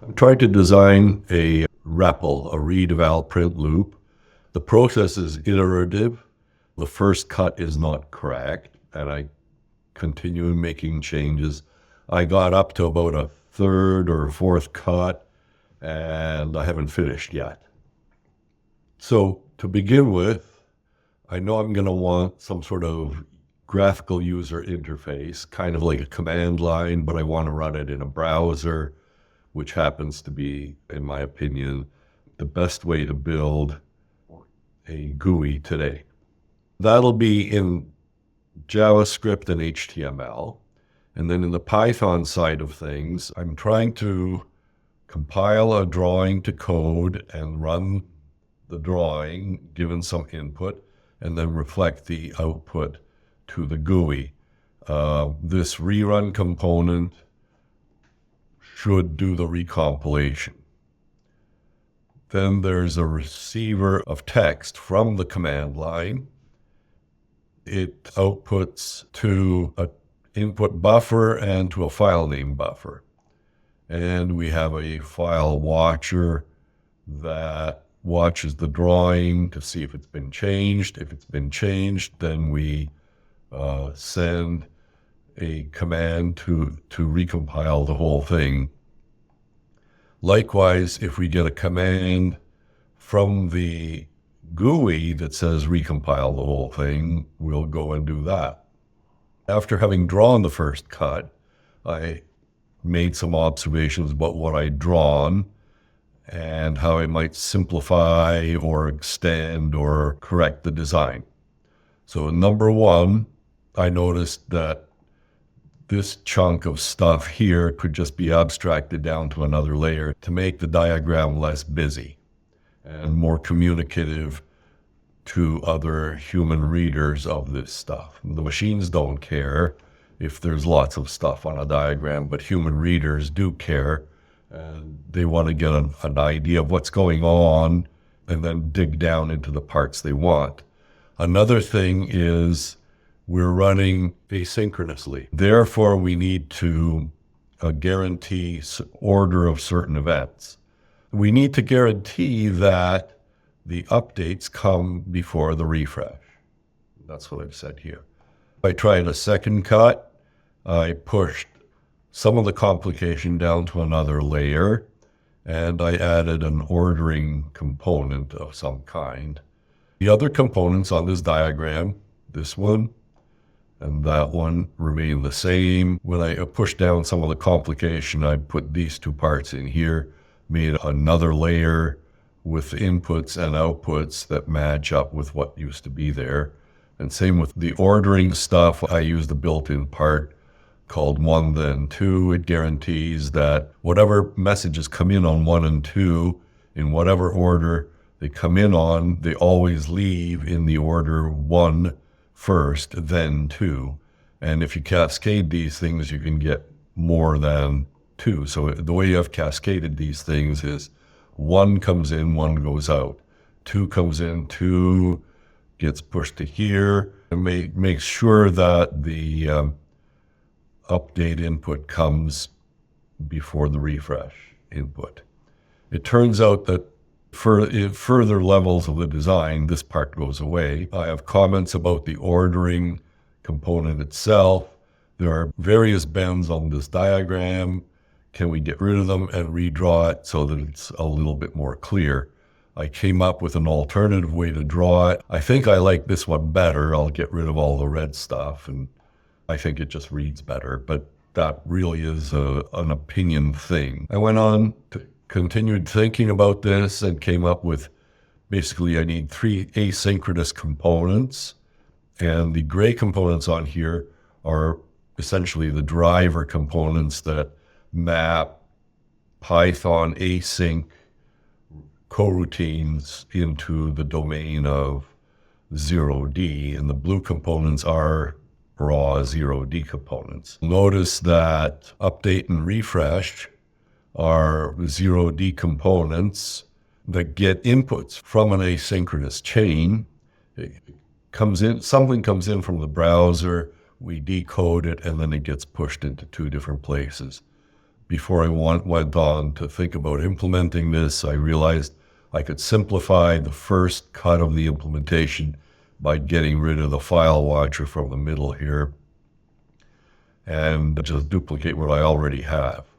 I'm trying to design a REPL, a read eval print loop. The process is iterative. The first cut is not correct, and I continue making changes. I got up to about a third or fourth cut, and I haven't finished yet. So to begin with, I know I'm going to want some sort of graphical user interface, kind of like a command line, but I want to run it in a browser, which happens to be, in my opinion, the best way to build a GUI today. That'll be in JavaScript and HTML. And then in the Python side of things, I'm trying to compile a drawing to code and run the drawing, given some input, and then reflect the output to the GUI. This rerun component should do the recompilation. Then there's a receiver of text from the command line. It outputs to an input buffer and to a file name buffer. And we have a file watcher that watches the drawing to see if it's been changed. If it's been changed, then we send a command to recompile the whole thing. Likewise, if we get a command from the GUI that says recompile the whole thing, we'll go and do that. After having drawn the first cut, I made some observations about what I'd drawn and how I might simplify or extend or correct the design. So number one, I noticed that this chunk of stuff here could just be abstracted down to another layer to make the diagram less busy and more communicative to other human readers of this stuff. The machines don't care if there's lots of stuff on a diagram, but human readers do care, and they want to get an idea of what's going on and then dig down into the parts they want. Another thing is we're running asynchronously. Therefore, we need to guarantee order of certain events. We need to guarantee that the updates come before the refresh. That's what I've said here. I tried a second cut. I pushed some of the complication down to another layer, and I added an ordering component of some kind. The other components on this diagram, this one and that one, remain the same. When I pushed down some of the complication, I put these two parts in here, made another layer with inputs and outputs that match up with what used to be there. And same with the ordering stuff. I used a built-in part called 1 then 2. It guarantees that whatever messages come in on 1 and 2, in whatever order they come in on, they always leave in the order 1 first, then 2. And if you cascade these things, you can get more than 2. So the way you have cascaded these things is 1 comes in, 1 goes out. 2 comes in, 2 gets pushed to here, and makes sure that the update input comes before the refresh input. It turns out that for further levels of the design, this part goes away. I have comments about the ordering component itself. There are various bends on this diagram. Can we get rid of them and redraw it so that it's a little bit more clear? I came up with an alternative way to draw it. I think I like this one better. I'll get rid of all the red stuff, and I think it just reads better, but that really is an opinion thing. I went on to continued thinking about this and came up with, basically I need 3 asynchronous components, and the gray components on here are essentially the driver components that map Python async coroutines into the domain of 0D, and the blue components are raw 0D components. Notice that update and refresh are 0D components that get inputs from an asynchronous chain. Something comes in from the browser, we decode it, and then it gets pushed into 2 different places. before I went on to think about implementing this, I realized I could simplify the first cut of the implementation by getting rid of the file watcher from the middle here and just duplicate what I already have.